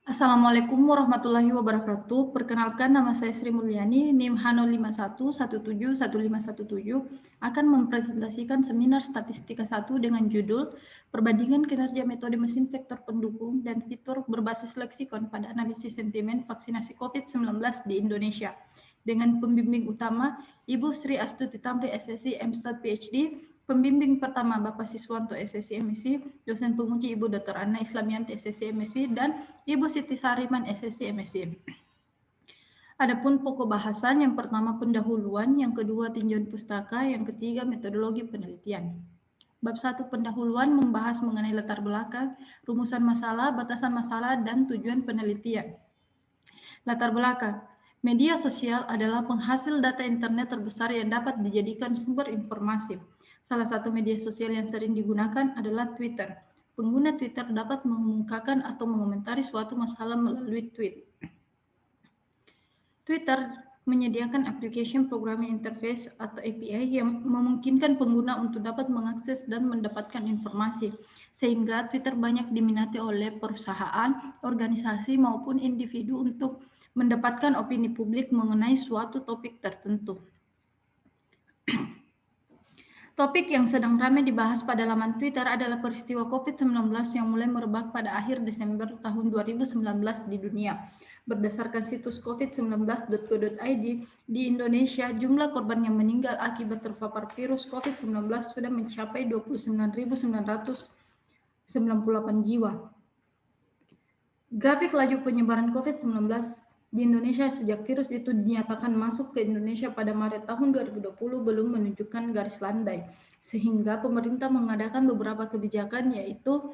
Assalamualaikum warahmatullahi wabarakatuh. Perkenalkan, nama saya Sri Mulyani, NIM H051171517, akan mempresentasikan seminar Statistika 1 dengan judul Perbandingan Kinerja Metode Mesin Vektor Pendukung dan Fitur Berbasis Leksikon pada Analisis Sentimen Vaksinasi COVID-19 di Indonesia. Dengan pembimbing utama Ibu Sri Astuti Tamri, SSI, MStat PhD, pembimbing pertama Bapak Siswanto, SSI MSI, dosen penguji Ibu Dr. Anna Islamianti, SSI MSI, dan Ibu Siti Sariman, SSI MSI. Adapun pokok bahasan, yang pertama pendahuluan, yang kedua tinjauan pustaka, yang ketiga metodologi penelitian. Bab 1 pendahuluan membahas mengenai latar belakang, rumusan masalah, batasan masalah, dan tujuan penelitian. Latar belakang. Media sosial adalah penghasil data internet terbesar yang dapat dijadikan sumber informasi. Salah satu media sosial yang sering digunakan adalah Twitter. Pengguna Twitter dapat mengemukakan atau mengomentari suatu masalah melalui tweet. Twitter menyediakan application programming interface atau API yang memungkinkan pengguna untuk dapat mengakses dan mendapatkan informasi, sehingga Twitter banyak diminati oleh perusahaan, organisasi, maupun individu untuk mendapatkan opini publik mengenai suatu topik tertentu. Topik yang sedang ramai dibahas pada laman Twitter adalah peristiwa COVID-19 yang mulai merebak pada akhir Desember tahun 2019 di dunia. Berdasarkan situs covid19.go.id, di Indonesia jumlah korban yang meninggal akibat terpapar virus COVID-19 sudah mencapai 29.998 jiwa. Grafik laju penyebaran COVID-19 di Indonesia sejak virus itu dinyatakan masuk ke Indonesia pada Maret tahun 2020 belum menunjukkan garis landai, sehingga pemerintah mengadakan beberapa kebijakan, yaitu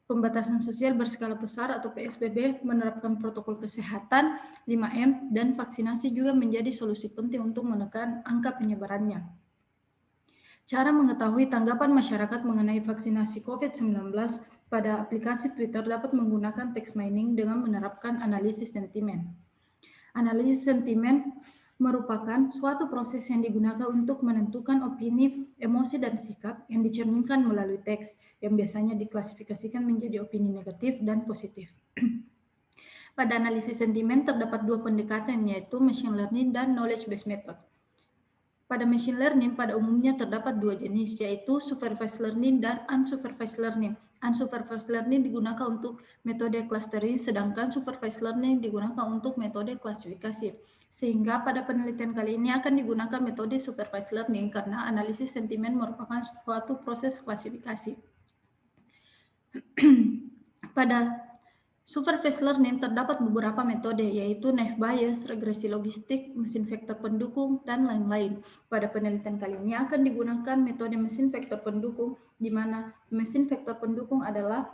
pembatasan sosial berskala besar atau PSBB, menerapkan protokol kesehatan 5M, dan vaksinasi juga menjadi solusi penting untuk menekan angka penyebarannya. Cara mengetahui tanggapan masyarakat mengenai vaksinasi COVID-19 pada aplikasi Twitter dapat menggunakan text mining dengan menerapkan analisis sentimen. Analisis sentimen merupakan suatu proses yang digunakan untuk menentukan opini, emosi, dan sikap yang dicerminkan melalui teks, yang biasanya diklasifikasikan menjadi opini negatif dan positif. Pada analisis sentimen terdapat dua pendekatan, yaitu machine learning dan knowledge based method. Pada machine learning pada umumnya terdapat dua jenis, yaitu supervised learning dan unsupervised learning. Unsupervised learning digunakan untuk metode clustering, sedangkan supervised learning digunakan untuk metode klasifikasi. Sehingga pada penelitian kali ini akan digunakan metode supervised learning karena analisis sentimen merupakan suatu proses klasifikasi. Pada supervised learning terdapat beberapa metode, yaitu naive Bayes, regresi logistik, mesin vektor pendukung, dan lain-lain. Pada penelitian kali ini akan digunakan metode mesin vektor pendukung, di mana mesin vektor pendukung adalah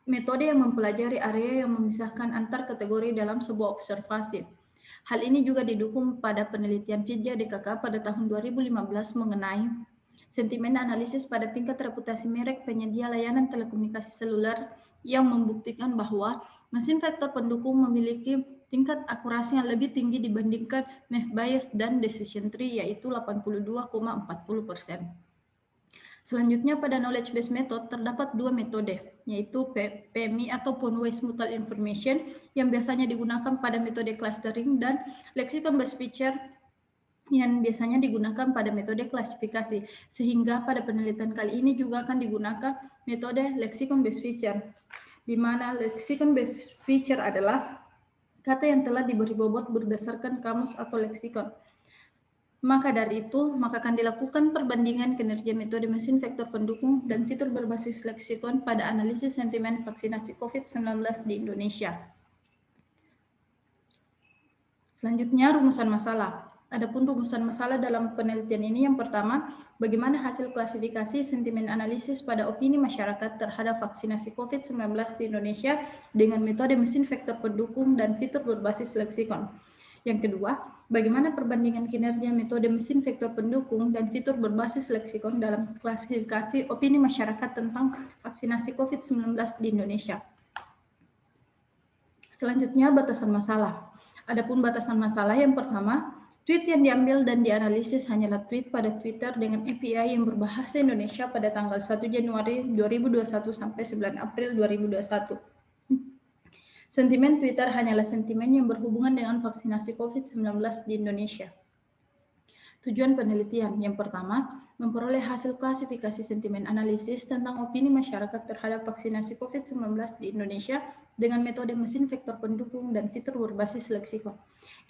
metode yang mempelajari area yang memisahkan antar kategori dalam sebuah observasi. Hal ini juga didukung pada penelitian Vidya DKK pada tahun 2015 mengenai sentimen analisis pada tingkat reputasi merek penyedia layanan telekomunikasi seluler, yang membuktikan bahwa mesin vektor pendukung memiliki tingkat akurasi yang lebih tinggi dibandingkan naive Bayes dan decision tree, yaitu 82,40%. Selanjutnya pada knowledge based method terdapat dua metode, yaitu PMI ataupun Waste Mutual Information, yang biasanya digunakan pada metode clustering, dan lexicon based feature yang biasanya digunakan pada metode klasifikasi, sehingga pada penelitian kali ini juga akan digunakan metode lexicon based feature, di mana lexicon based feature adalah kata yang telah diberi bobot berdasarkan kamus atau leksikon. Maka dari itu, maka akan dilakukan perbandingan kinerja metode mesin vektor pendukung dan fitur berbasis leksikon pada analisis sentimen vaksinasi COVID-19 di Indonesia. Selanjutnya, rumusan masalah. Adapun rumusan masalah dalam penelitian ini, yang pertama, bagaimana hasil klasifikasi sentimen analisis pada opini masyarakat terhadap vaksinasi COVID-19 di Indonesia dengan metode mesin vektor pendukung dan fitur berbasis leksikon. Yang kedua, bagaimana perbandingan kinerja metode mesin vektor pendukung dan fitur berbasis leksikon dalam klasifikasi opini masyarakat tentang vaksinasi COVID-19 di Indonesia. Selanjutnya, batasan masalah. Adapun batasan masalah, yang pertama, tweet yang diambil dan dianalisis hanyalah tweet pada Twitter dengan API yang berbahasa Indonesia pada tanggal 1 Januari 2021 sampai 9 April 2021. Sentimen Twitter hanyalah sentimen yang berhubungan dengan vaksinasi COVID-19 di Indonesia. Tujuan penelitian yang pertama, memperoleh hasil klasifikasi sentimen analisis tentang opini masyarakat terhadap vaksinasi COVID-19 di Indonesia dengan metode mesin vektor pendukung dan fitur berbasis leksikon.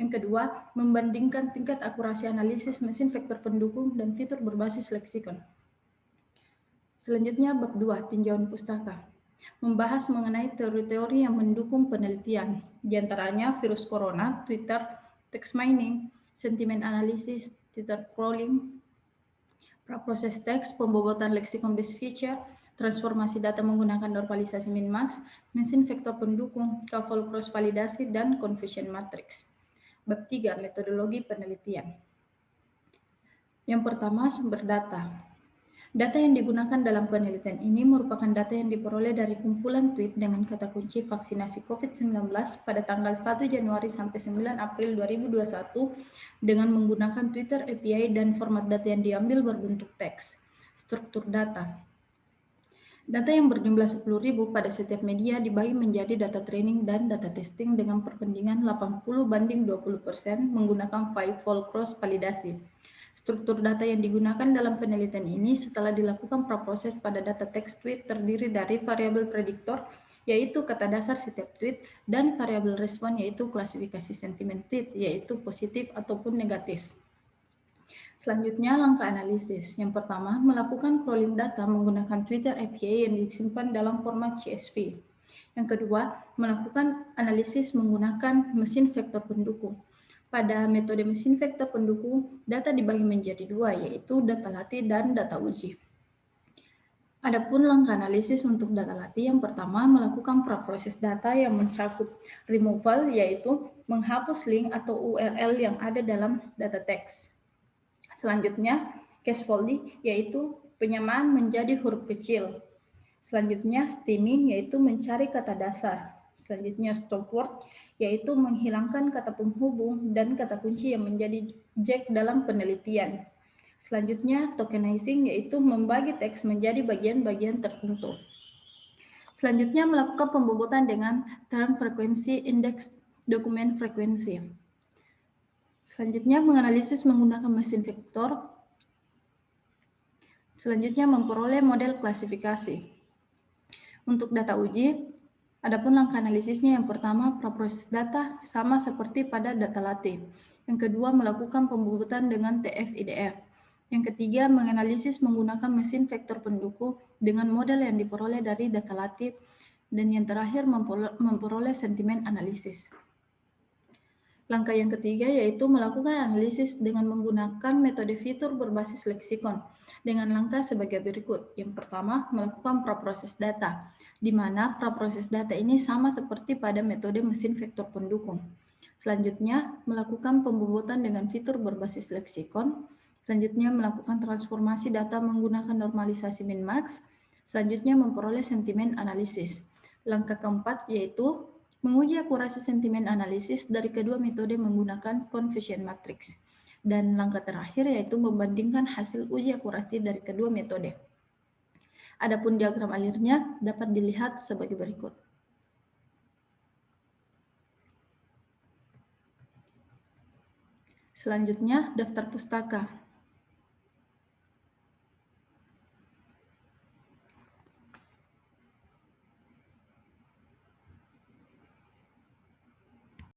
Yang kedua, membandingkan tingkat akurasi analisis mesin vektor pendukung dan fitur berbasis leksikon. Selanjutnya, bab 2, tinjauan pustaka. Membahas mengenai teori-teori yang mendukung penelitian, di antaranya virus corona, Twitter, text mining, sentimen analisis, Twitter crawling, praproses teks, pembobotan leksikon base feature, transformasi data menggunakan normalisasi min-max, mesin vektor pendukung, K-fold cross validasi, dan confusion matrix. Bab 3, metodologi penelitian. Yang pertama, sumber data. Data yang digunakan dalam penelitian ini merupakan data yang diperoleh dari kumpulan tweet dengan kata kunci vaksinasi COVID-19 pada tanggal 1 Januari sampai 9 April 2021 dengan menggunakan Twitter API dan format data yang diambil berbentuk teks. Struktur data. Data yang berjumlah 10.000 pada setiap media dibagi menjadi data training dan data testing dengan perbandingan 80/20% menggunakan 5-fold cross validasi. Struktur data yang digunakan dalam penelitian ini setelah dilakukan praproses pada data teks tweet terdiri dari variabel prediktor, yaitu kata dasar setiap tweet, dan variabel respon, yaitu klasifikasi sentimen tweet, yaitu positif ataupun negatif. Selanjutnya, langkah analisis. Yang pertama, melakukan crawling data menggunakan Twitter API yang disimpan dalam format CSV. Yang kedua, melakukan analisis menggunakan mesin vektor pendukung. Pada metode mesin vektor pendukung, data dibagi menjadi dua, yaitu data latih dan data uji. Adapun langkah analisis untuk data latih, yang pertama melakukan praproses data yang mencakup removal, yaitu menghapus link atau URL yang ada dalam data teks. Selanjutnya, scaffolding, yaitu penyamaan menjadi huruf kecil. Selanjutnya, stemming, yaitu mencari kata dasar. Selanjutnya, stop word, yaitu menghilangkan kata penghubung dan kata kunci yang menjadi jack dalam penelitian. Selanjutnya, tokenizing, yaitu membagi teks menjadi bagian-bagian tertentu. Selanjutnya, melakukan pembobotan dengan term frekuensi indeks dokumen frekuensi. Selanjutnya, menganalisis menggunakan mesin vektor. Selanjutnya, memperoleh model klasifikasi. Untuk data uji, adapun langkah analisisnya yang pertama, praproses data sama seperti pada data latih. Yang kedua, melakukan pembobotan dengan TF-IDF. Yang ketiga, menganalisis menggunakan mesin vektor pendukung dengan model yang diperoleh dari data latih. Dan yang terakhir, memperoleh sentimen analisis. Langkah yang ketiga yaitu melakukan analisis dengan menggunakan metode fitur berbasis leksikon dengan langkah sebagai berikut. Yang pertama, melakukan praproses data, di mana praproses data ini sama seperti pada metode mesin vektor pendukung. Selanjutnya, melakukan pembobotan dengan fitur berbasis leksikon. Selanjutnya, melakukan transformasi data menggunakan normalisasi min-max. Selanjutnya, memperoleh sentimen analisis. Langkah keempat yaitu menguji akurasi sentimen analisis dari kedua metode menggunakan confusion matrix. Dan langkah terakhir yaitu membandingkan hasil uji akurasi dari kedua metode. Adapun diagram alirnya dapat dilihat sebagai berikut. Selanjutnya, daftar pustaka.